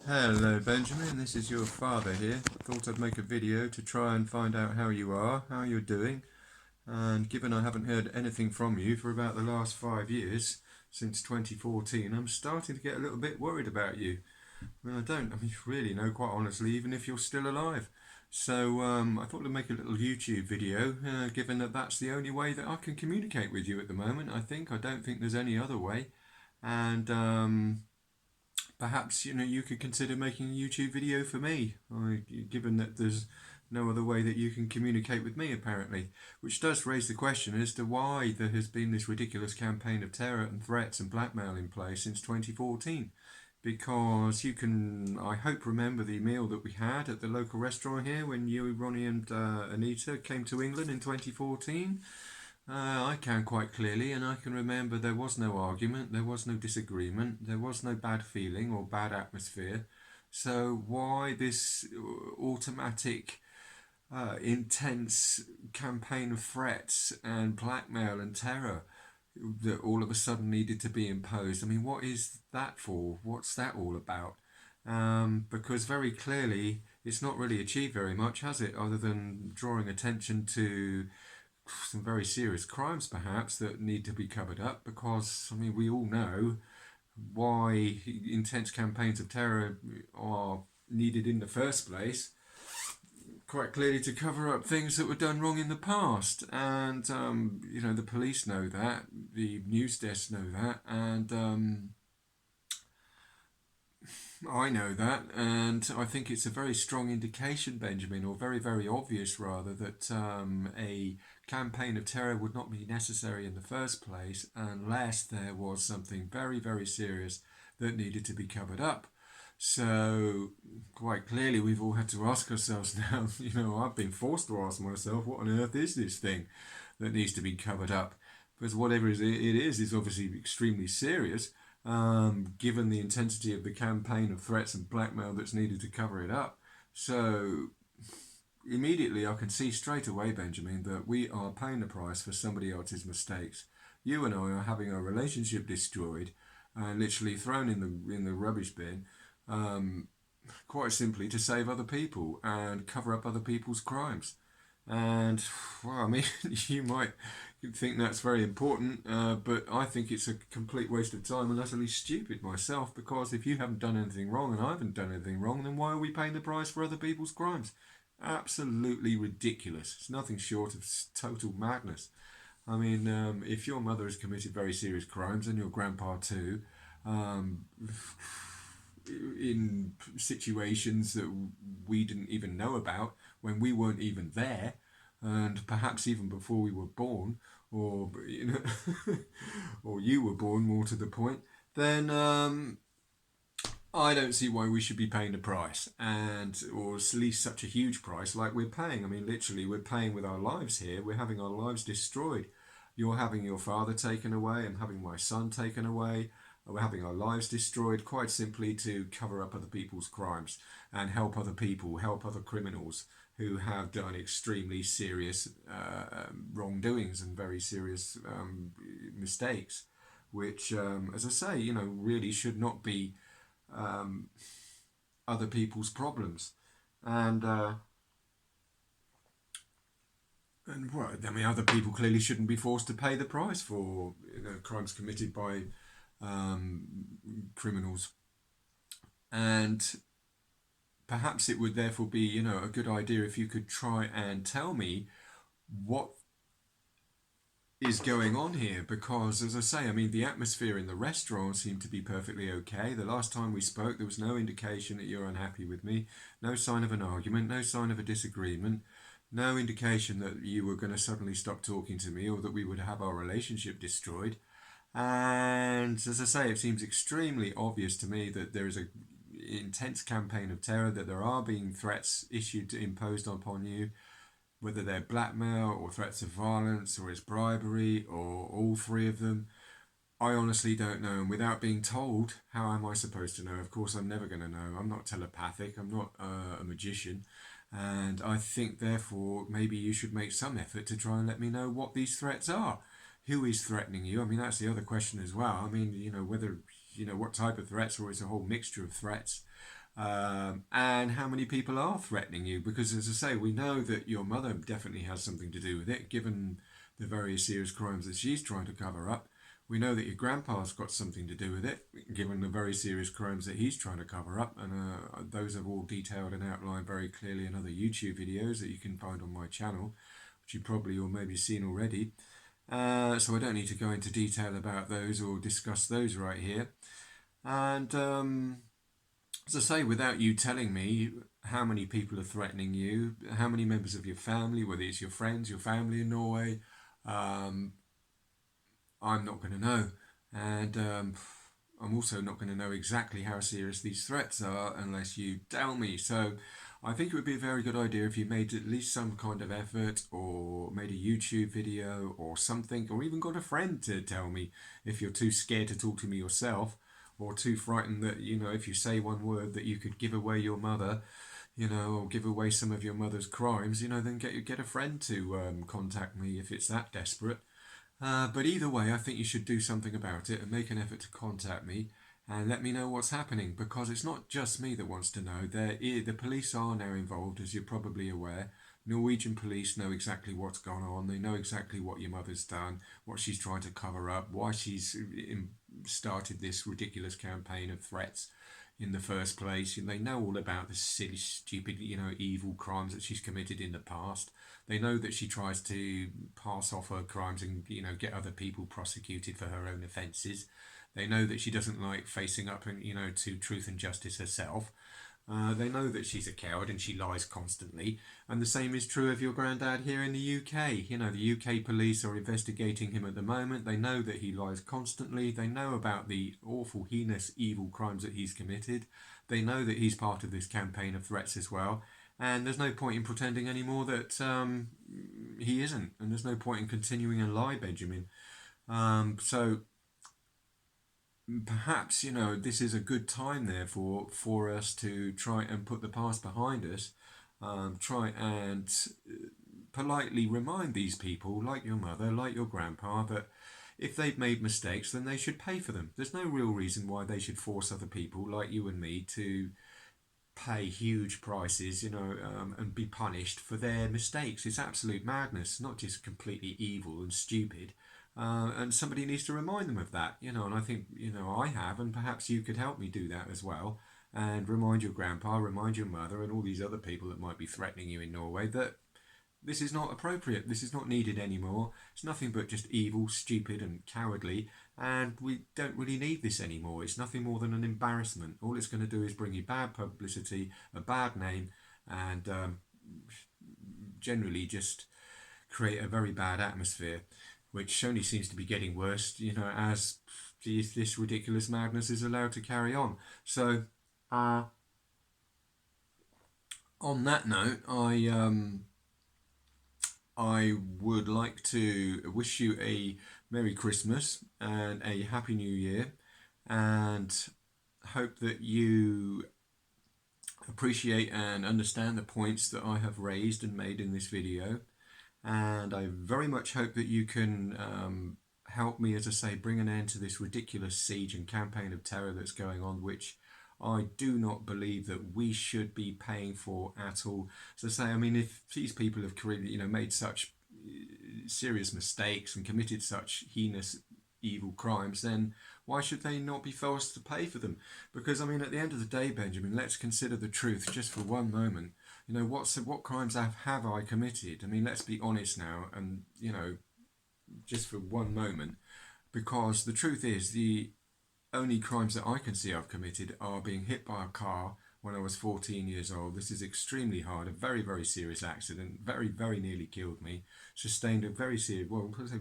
Hello Benjamin, this is your father here. I thought I'd make a video to try and find out how you are, how you're doing, and given I haven't heard anything from you for about the last 5 years, since 2014, I'm starting to get a little bit worried about you. I don't, really know quite honestly, even if you're still alive. So I thought I'd make a little YouTube video, given that that's the only way that I can communicate with you at the moment. I don't think there's any other way. And perhaps you could consider making a YouTube video for me, given that there's no other way that you can communicate with me apparently, which does raise the question as to why there has been this ridiculous campaign of terror and threats and blackmail in place since 2014. Because you can, I hope, remember the meal that we had at the local restaurant here when you, Ronnie and Anita came to England in 2014. I can quite clearly, and I can remember there was no argument, there was no disagreement, there was no bad feeling or bad atmosphere. So why this automatic, intense campaign of threats and blackmail and terror that all of a sudden needed to be imposed? I mean, what is that for? What's that all about? Because very clearly it's not really achieved very much, has it, other than drawing attention to some very serious crimes perhaps that need to be covered up, because we all know why intense campaigns of terror are needed in the first place, quite clearly to cover up things that were done wrong in the past. And the police know that, the news desks know that, and I know that, and I think it's a very strong indication, Benjamin, or very, very obvious rather, that a campaign of terror would not be necessary in the first place unless there was something very, very serious that needed to be covered up. So, quite clearly, we've all had to ask ourselves now, I've been forced to ask myself, what on earth is this thing that needs to be covered up? Because whatever it is obviously extremely serious. Given the intensity of the campaign of threats and blackmail that's needed to cover it up. So immediately I can see straight away, Benjamin, that we are paying the price for somebody else's mistakes. You and I are having our relationship destroyed and literally thrown in the rubbish bin, quite simply to save other people and cover up other people's crimes. And well, you might think that's very important, but I think it's a complete waste of time and utterly stupid myself, because if you haven't done anything wrong and I haven't done anything wrong, then why are we paying the price for other people's crimes? Absolutely ridiculous. It's nothing short of total madness. If your mother has committed very serious crimes and your grandpa too, in situations that we didn't even know about when we weren't even there, and perhaps even before we were born, or or you were born, more to the point, then I don't see why we should be paying the price, and or at least such a huge price like we're paying. Literally, we're paying with our lives here. We're having our lives destroyed. You're having your father taken away. I'm having my son taken away. We're having our lives destroyed, quite simply to cover up other people's crimes and help other people, help other criminals who have done extremely serious wrongdoings and very serious mistakes, which, as I say, really should not be other people's problems. And what other people clearly shouldn't be forced to pay the price for crimes committed by criminals. And perhaps it would therefore be, a good idea if you could try and tell me what is going on here, because, as I say, the atmosphere in the restaurant seemed to be perfectly okay. The last time we spoke, there was no indication that you're unhappy with me, no sign of an argument, no sign of a disagreement, no indication that you were going to suddenly stop talking to me or that we would have our relationship destroyed. And as I say, it seems extremely obvious to me that there is a intense campaign of terror, that there are being threats imposed upon you, whether they're blackmail or threats of violence or it's bribery or all three of them. I honestly don't know, and without being told, how am I supposed to know? Of course, I'm never going to know. I'm not telepathic, I'm not a magician, and I think therefore maybe you should make some effort to try and let me know what these threats are. Who is threatening you? That's the other question as well. Whether, what type of threats, or it's a whole mixture of threats. and how many people are threatening you. Because, as I say, we know that your mother definitely has something to do with it, given the various serious crimes that she's trying to cover up. We know that your grandpa's got something to do with it, given the very serious crimes that he's trying to cover up, and those are all detailed and outlined very clearly in other YouTube videos that you can find on my channel, which you probably or maybe seen already. So I don't need to go into detail about those or discuss those right here. And as I say, without you telling me how many people are threatening you, how many members of your family, whether it's your friends, your family in Norway, um, I'm not going to know. And I'm also not going to know exactly how serious these threats are unless you tell me. So I think it would be a very good idea if you made at least some kind of effort or made a YouTube video or something, or even got a friend to tell me if you're too scared to talk to me yourself, or too frightened that, if you say one word that you could give away your mother, or give away some of your mother's crimes, then get a friend to contact me if it's that desperate. But either way, I think you should do something about it and make an effort to contact me and let me know what's happening, because it's not just me that wants to know. The police are now involved, as you're probably aware. Norwegian police know exactly what's gone on. They know exactly what your mother's done, what she's trying to cover up, why she's started this ridiculous campaign of threats in the first place. And they know all about the silly, stupid, evil crimes that she's committed in the past. They know that she tries to pass off her crimes and get other people prosecuted for her own offences. They know that she doesn't like facing up and to truth and justice herself. They know that she's a coward and she lies constantly. And the same is true of your granddad here in the UK. The UK police are investigating him at the moment. They know that he lies constantly. They know about the awful, heinous, evil crimes that he's committed. They know that he's part of this campaign of threats as well. And there's no point in pretending anymore that he isn't. And there's no point in continuing a lie, Benjamin. So perhaps this is a good time therefore for us to try and put the past behind us, try and politely remind these people, like your mother, like your grandpa, that if they've made mistakes, then they should pay for them. There's no real reason why they should force other people like you and me to pay huge prices, and be punished for their mistakes. It's absolute madness, not just completely evil and stupid. And somebody needs to remind them of that, and I think, I have, and perhaps you could help me do that as well. And remind your grandpa, remind your mother, and all these other people that might be threatening you in Norway that this is not appropriate. This is not needed anymore. It's nothing but just evil, stupid, and cowardly. And we don't really need this anymore. It's nothing more than an embarrassment. All it's going to do is bring you bad publicity, a bad name, and generally just create a very bad atmosphere, which only seems to be getting worse, as this ridiculous madness is allowed to carry on. So, on that note, I would like to wish you a Merry Christmas and a Happy New Year, and hope that you appreciate and understand the points that I have raised and made in this video. And I very much hope that you can help me, as I say, bring an end to this ridiculous siege and campaign of terror that's going on, which I do not believe that we should be paying for at all. As I say, I mean, if these people have made such serious mistakes and committed such heinous, evil crimes, then why should they not be forced to pay for them? Because, I mean, at the end of the day, Benjamin, let's consider the truth just for one moment. What crimes have I committed? I mean, let's be honest now, and, just for one moment, because the truth is, the only crimes that I can see I've committed are being hit by a car when I was 14 years old. This is extremely hard, a very, very serious accident, very, very nearly killed me, sustained a very serious, well, I say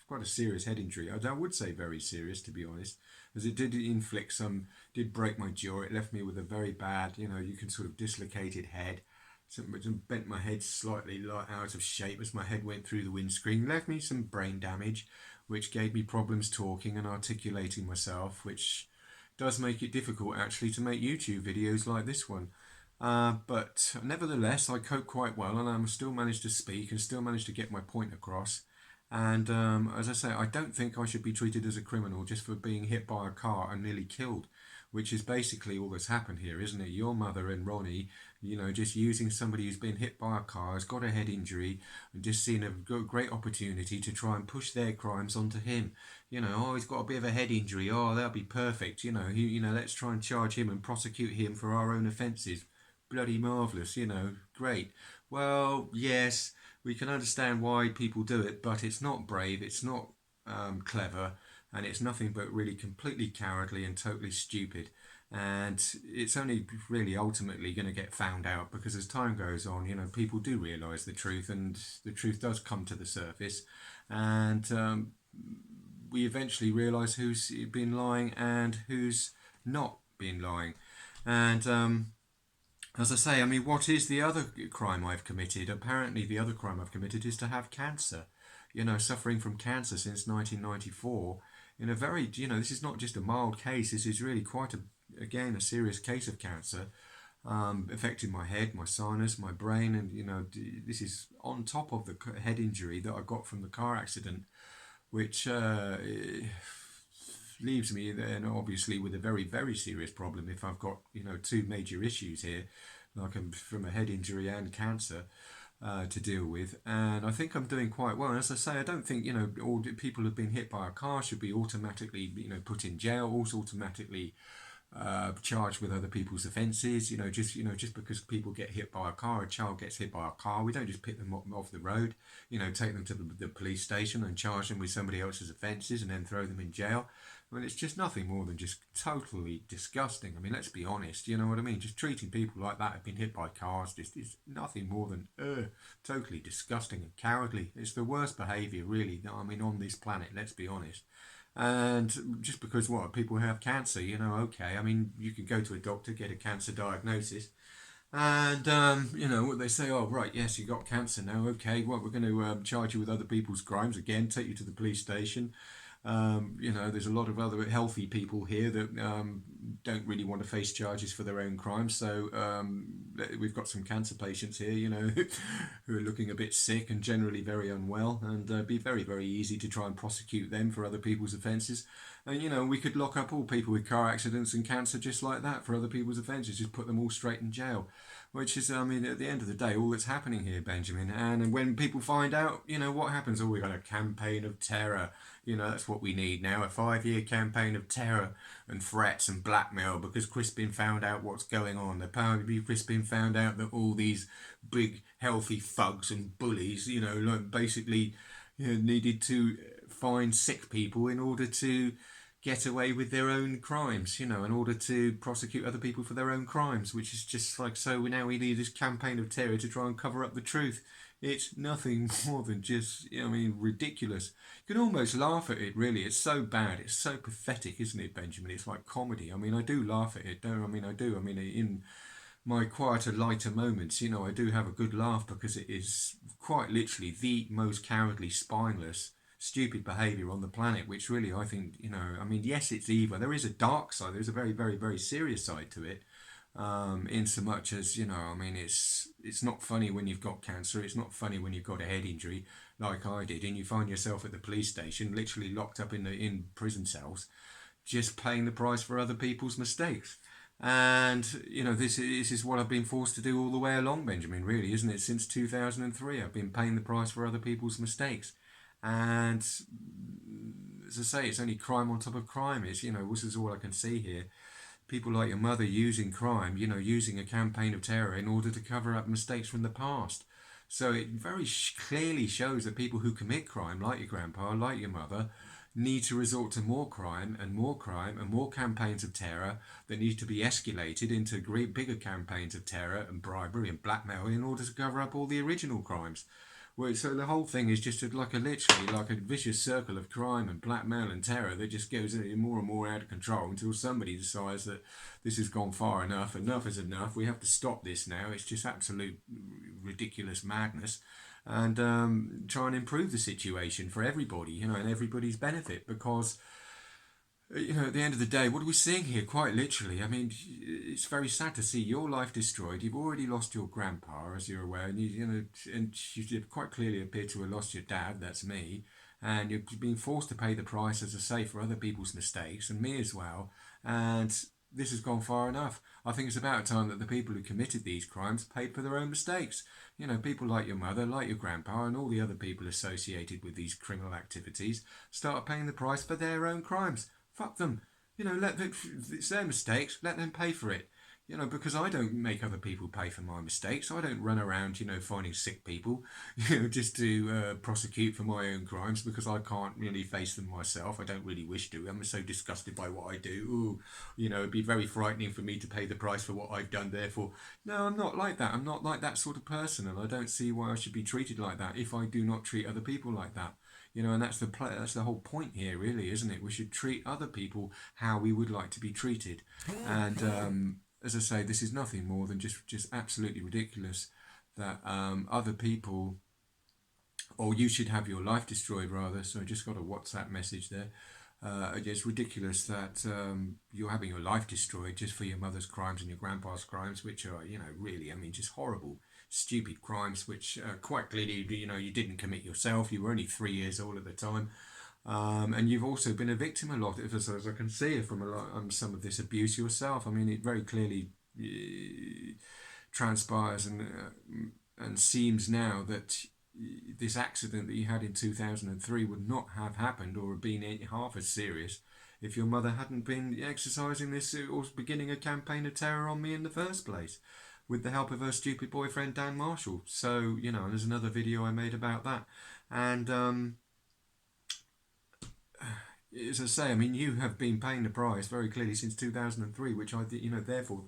quite a serious head injury. I would say very serious, to be honest, as it did did break my jaw. It left me with a very bad, you can sort of dislocated head. Bent my head slightly out of shape as my head went through the windscreen, left me some brain damage, which gave me problems talking and articulating myself, which does make it difficult actually to make YouTube videos like this one. But nevertheless, I cope quite well, and I still managed to speak and still managed to get my point across. And as I say, I don't think I should be treated as a criminal just for being hit by a car and nearly killed, which is basically all that's happened here, isn't it? Your mother and Ronnie, just using somebody who's been hit by a car, has got a head injury, and just seen a great opportunity to try and push their crimes onto him. Oh, he's got a bit of a head injury. Oh, that'll be perfect. Let's try and charge him and prosecute him for our own offences. Bloody marvellous, great. Well, yes, we can understand why people do it, but it's not brave, it's not clever, and it's nothing but really completely cowardly and totally stupid. And it's only really ultimately going to get found out because as time goes on, people do realise the truth, and the truth does come to the surface, and we eventually realise who's been lying and who's not been lying. And as I say, I mean, what is the other crime I've committed? Apparently, the other crime I've committed is to have cancer. Suffering from cancer since 1994. In a very, this is not just a mild case. This is really quite a serious case of cancer, affecting my head, my sinus, my brain, and this is on top of the head injury that I got from the car accident, which leaves me then obviously with a very, very serious problem if I've got two major issues here, like from a head injury and cancer to deal with. And I think I'm doing quite well. And as I say, I don't think all people who've been hit by a car should be automatically put in jail, also automatically charged with other people's offences. Just because people get hit by a car, a child gets hit by a car, we don't just pick them off the road, take them to the police station and charge them with somebody else's offences and then throw them in jail. I mean, it's just nothing more than just totally disgusting. I mean, let's be honest, you know what I mean? Just treating people like that who've been hit by cars just is nothing more than totally disgusting and cowardly. It's the worst behaviour, really, on this planet, let's be honest. And just because people have cancer, okay, I mean, you can go to a doctor, get a cancer diagnosis, and what they say, oh right, yes, you got cancer now, okay, we're going to charge you with other people's crimes again, take you to the police station. There's a lot of other healthy people here that don't really want to face charges for their own crimes. So we've got some cancer patients here, who are looking a bit sick and generally very unwell, and be very, very easy to try and prosecute them for other people's offences. And we could lock up all people with car accidents and cancer just like that for other people's offences, just put them all straight in jail. Which is, at the end of the day, all that's happening here, Benjamin. And when people find out, what happens? Oh, we've got a campaign of terror. That's what we need now, a 5-year campaign of terror and threats and blackmail because Crispin found out what's going on. Apparently Crispin found out that all these big, healthy thugs and bullies, basically needed to find sick people in order to get away with their own crimes, in order to prosecute other people for their own crimes, which is just like, so now we need this campaign of terror to try and cover up the truth. It's nothing more than just, ridiculous. You can almost laugh at it, really. It's so bad. It's so pathetic, isn't it, Benjamin? It's like comedy. I mean, I do laugh at it, don't I? I do. In my quieter, lighter moments, I do have a good laugh because it is quite literally the most cowardly, spineless, stupid behaviour on the planet, which really I think, yes, it's evil. There is a dark side. There's a very, very, very serious side to it. In so much as, it's not funny when you've got cancer. It's not funny when you've got a head injury like I did, and you find yourself at the police station, literally locked up in prison cells, just paying the price for other people's mistakes. And this is what I've been forced to do all the way along, Benjamin. Really, isn't it? Since 2003, I've been paying the price for other people's mistakes. And as I say, it's only crime on top of crime. This is all I can see here. People like your mother using crime, using a campaign of terror in order to cover up mistakes from the past. So it very clearly shows that people who commit crime, like your grandpa, like your mother, need to resort to more crime and more crime and more campaigns of terror that need to be escalated into bigger campaigns of terror and bribery and blackmail in order to cover up all the original crimes. So the whole thing is just literally like a vicious circle of crime and blackmail and terror that just goes more and more out of control until somebody decides that this has gone far enough. Enough is enough. We have to stop this now. It's just absolute ridiculous madness, and try and improve the situation for everybody, and everybody's benefit, because at the end of the day, what are we seeing here? Quite literally, it's very sad to see your life destroyed. You've already lost your grandpa, as you're aware, and you quite clearly appear to have lost your dad. That's me, and you're being forced to pay the price, as I say, for other people's mistakes, and me as well. And this has gone far enough. I think it's about time that the people who committed these crimes paid for their own mistakes. You know, people like your mother, like your grandpa, and all the other people associated with these criminal activities start paying the price for their own crimes. Fuck them. You know, it's their mistakes. Let them pay for it. You know, because I don't make other people pay for my mistakes. I don't run around, you know, finding sick people, you know, just to prosecute for my own crimes because I can't really face them myself. I don't really wish to. I'm so disgusted by what I do. Ooh, you know, it'd be very frightening for me to pay the price for what I've done. Therefore, no, I'm not like that. I'm not like that sort of person, and I don't see why I should be treated like that if I do not treat other people like that. You know, and that's the whole point here, really, isn't it? We should treat other people how we would like to be treated, and as I say, this is nothing more than just absolutely ridiculous that other people, or you should have your life destroyed rather. So I just got a WhatsApp message there. It's ridiculous that you're having your life destroyed just for your mother's crimes and your grandpa's crimes, which are, you know, really, I mean, just horrible, stupid crimes, which quite clearly, you know, you didn't commit yourself. You were only 3 years old at the time. And you've also been a victim a lot, as I can see from a lot, some of this abuse yourself. I mean, it very clearly transpires and seems now that this accident that you had in 2003 would not have happened or have been half as serious if your mother hadn't been exercising this or beginning a campaign of terror on me in the first place with the help of her stupid boyfriend Dan Marshall. So, you know, there's another video I made about that. And as I say, I mean, you have been paying the price very clearly since 2003, which I, you know, therefore,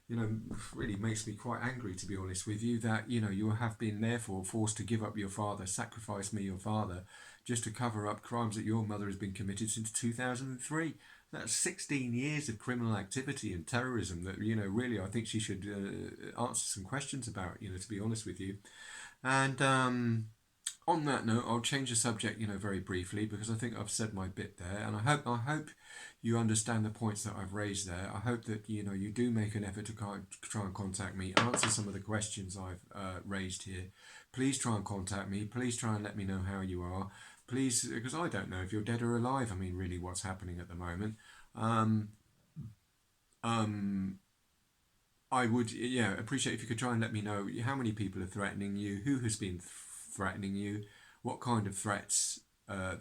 you know, really makes me quite angry, to be honest with you, that, you know, you have been therefore forced to give up your father, sacrifice me, your father, just to cover up crimes that your mother has been committed since 2003. That's 16 years of criminal activity and terrorism that, you know, really I think she should answer some questions about, you know, to be honest with you. And on that note, I'll change the subject, you know, very briefly because I think I've said my bit there, and I hope you understand the points that I've raised there. I hope that, you know, you do make an effort to try and contact me, answer some of the questions I've raised here. Please try and contact me. Please try and let me know how you are. Please, because I don't know if you're dead or alive. I mean, really, what's happening at the moment. Um, um, I would, yeah, appreciate if you could try and let me know how many people are threatening you, who has been threatening you, what kind of threats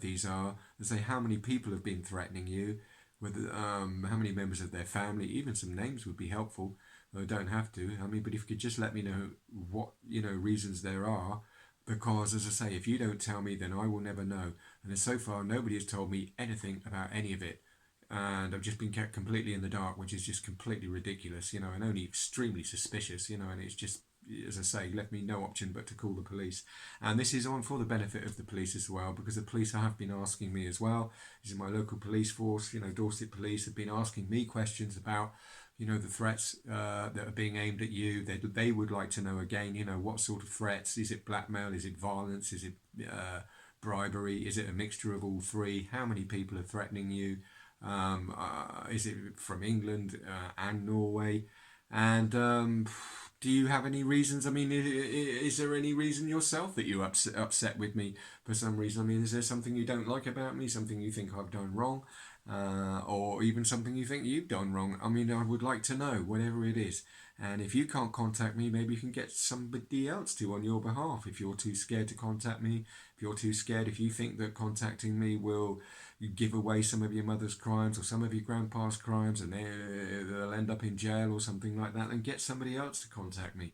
these are, and say how many people have been threatening you, whether how many members of their family, even some names would be helpful. I don't have to. I mean, but if you could just let me know what, you know, reasons there are, because as I say, if you don't tell me, then I will never know. And so far, nobody has told me anything about any of it, and I've just been kept completely in the dark, which is just completely ridiculous, you know, and only extremely suspicious, you know, and it's just, as I say, left me no option but to call the police. And this is on for the benefit of the police as well, because the police have been asking me as well. This is my local police force, you know, Dorset Police have been asking me questions about, you know, the threats that are being aimed at you. They would like to know again, you know, what sort of threats. Is it blackmail? Is it violence? Is it bribery? Is it a mixture of all three? How many people are threatening you? Is it from England and Norway? And do you have any reasons? I mean, is there any reason yourself that you're upset with me for some reason? I mean, is there something you don't like about me? Something you think I've done wrong? Or even something you think you've done wrong? I mean, I would like to know, whatever it is. And if you can't contact me, maybe you can get somebody else to on your behalf. If you're too scared to contact me, if you're too scared, if you think that contacting me will give away some of your mother's crimes or some of your grandpa's crimes and they'll end up in jail or something like that, then get somebody else to contact me.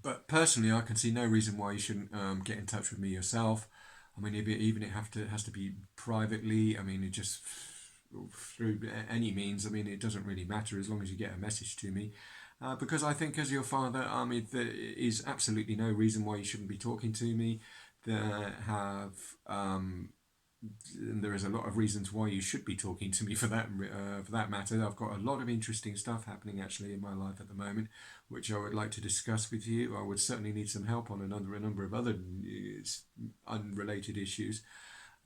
But personally, I can see no reason why you shouldn't get in touch with me yourself. I mean, even it has to be privately. I mean, it just through any means. I mean, it doesn't really matter as long as you get a message to me. Because I think as your father, I mean, there is absolutely no reason why you shouldn't be talking to me. There have and there is a lot of reasons why you should be talking to me for that matter. I've got a lot of interesting stuff happening actually in my life at the moment, which I would like to discuss with you. I would certainly need some help on a number of other unrelated issues.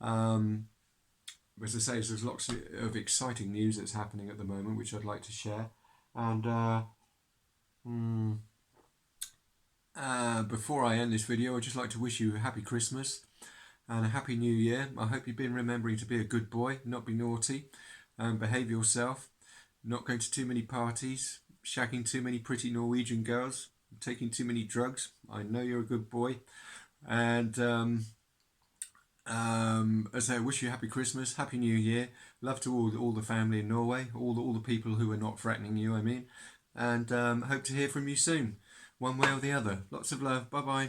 As I say, there's lots of exciting news that's happening at the moment, which I'd like to share. And before I end this video, I'd just like to wish you a happy Christmas and a happy new year. I hope you've been remembering to be a good boy, not be naughty. Behave yourself. Not going to too many parties. Shagging too many pretty Norwegian girls. Taking too many drugs. I know you're a good boy. And as I wish you happy Christmas, happy New Year. Love to all the family in Norway, all the people who are not threatening you. I mean, and hope to hear from you soon, one way or the other. Lots of love. Bye bye.